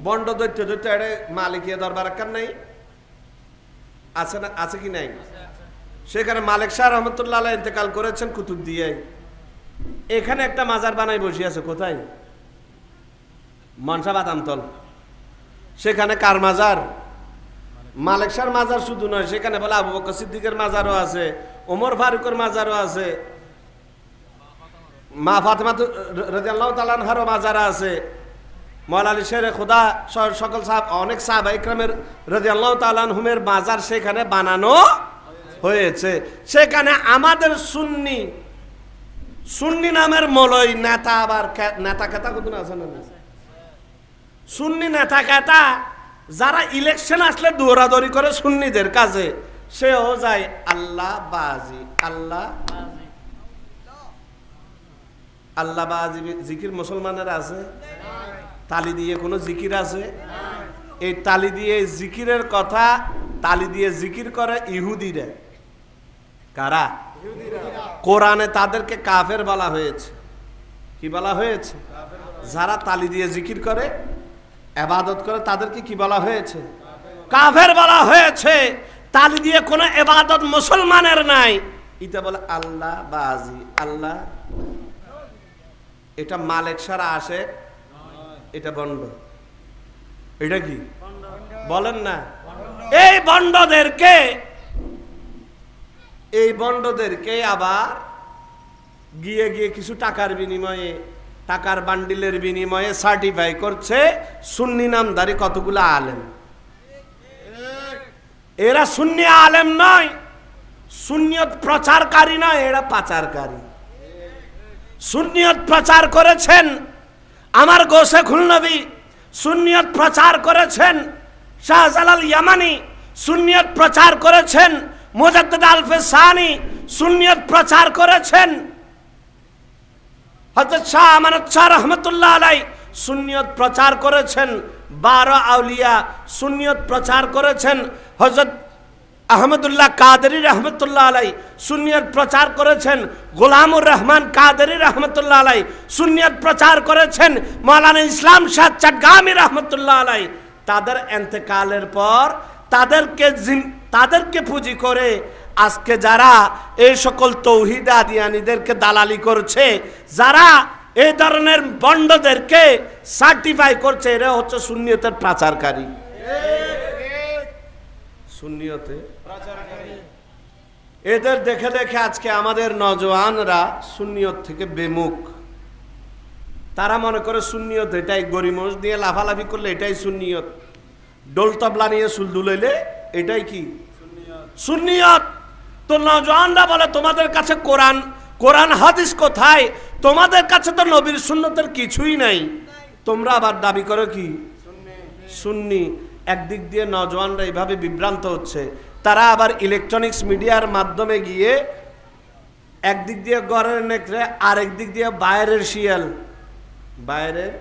Bond দৈত্য দৈত্য এড়ে মালিকিয়া দরবার কার নাই আছে না, আছে কি নাই? সেখানে মালিক শাহ রহমতুল্লাহ আলাইহি ইন্তেকাল করেছেন কুতুবদিয়ায়। এখানে একটা মাজার বানাই বসে আছে, কোথায়? মনসা বাদামতল। সেখানে কার মাজার? মালিক শাহর মাজার শুধু নয়, সেখানে বলে আবু বকর সিদ্দিকের মাজারও আছে, ওমর ফারুকের মাজারও আছে, মা ফাতেমা রাদিয়াল্লাহু তাআলা আনহারও মাজার আছে, মওলা আলী শেরে খোদা সকল সাহাব অনেক সাহাবা ইকরামের রাদিয়াল্লাহু তাআলা আনহুমের মাজার সেখানে বানানো হয়েছে। সেখানে আমাদের সুন্নি সুন্নি নামের মলই নেতা, আবার নেতা কেতা কতদিন আছে না, সুন্নি নেতা কেতা যারা ইলেকশন আসলে দৌড়াদৌড়ি করে সুন্নিদের কাছে, সেও যায় আল্লাহ বাজি, আল্লাহ আল্লাহ বাজি জিকির মুসলমানের আছে? তালি দিয়ে কোনো জিকির আছে? এই তালি দিয়ে জিকিরের কথা, তালি দিয়ে জিকির করে ইহুদিরা। কারা? কোরআনে তাদেরকে কাফের বলা হয়েছে। কি বলা হয়েছে? যারা তালি দিয়ে জিকির করে, ইবাদত করে, তাদেরকে কি বলা হয়েছে? কাফের বলা হয়েছে। তালি দিয়ে কোনো ইবাদত মুসলমানের নাই, এটা বলে আল্লাহ বাজি, আল্লাহ। এটা মালিক সারা আসে, এটা বন্ড। এটা কি বলেন না? এই বন্ডদেরকে আবার গিয়ে গিয়ে কিছু টাকার বিনিময়ে, টাকার বান্ডিলের বিনিময়ে সার্টিফাই করছে সুন্নি নামধারী কতগুলো আলেম। এরা সুন্নি আলেম নয়, সুন্নিয়ত প্রচারকারী নয়, এরা পাচারকারী। সুন্নিয়ত প্রচার করেছেন আমার গোসে খুলনবী, সুন্নিয়ত প্রচার করেছেন শাহজালাল ইয়ামানি, সুন্নিয়ত প্রচার করেছেন মুজাদ্দিদ আল-ফিসানি, সুন্নিয়ত প্রচার করেছেন হযরত শাহ আমানত শাহ রহমতুল্লাহ আলাইহি, সুন্নিয়ত প্রচার করেছেন 12 আউলিয়া, সুন্নিয়ত প্রচার করেছেন হযরত আহমদুল্লাহ কাদেরী রহমতুল্লাহ আলাইহি, সুন্নিয়ত প্রচার করেছেন গোলামুর রহমান কাদেরী রহমতুল্লাহ আলাইহি, সুন্নিয়ত প্রচার করেছেন মাওলানা ইসলাম শাহ চাটগামি রহমতুল্লাহ আলাইহি। তাদের ইন্তেকালের পর তাদেরকে পুঁজি করে আজকে যারা এই সকল তৌহিদ আদিয়ানীদেরকে দালালি করছে, যারা এই ধরনের বন্ডদেরকে সার্টিফাই করছে, এরা হচ্ছে সুন্নিয়তের প্রচারকারী। সুন্নিয়তে এদের দেখে দেখে আজকে আমাদের নওজওয়ানরা সুন্নিয়ত থেকে বেমুখ। তারা মনে করে সুন্নিয়ত এটাই, গরিমস দিয়ে লাফালাফি করলে এটাই সুন্নিয়ত, ডোল তবলা নিয়ে চুল দুলাইলে এটাই কি সুন্নিয়ত। তো নওজওয়ানরা বলে তোমাদের কাছে কোরআন হাদিস কোথায়? তোমাদের কাছে তো নবীর সুন্নতের কিছুই নাই, তোমরা আবার দাবি করো কি সুন্নি। একদিক দিয়ে নওজওয়ানরা এইভাবে বিভ্রান্ত হচ্ছে, তারা আবার ইলেকট্রনিক্স মিডিয়ার মাধ্যমে গিয়ে একদিক দিয়ে গড়ের নেকড়ে, আরেক দিক দিয়ে বাইরের শিয়াল, বাইরের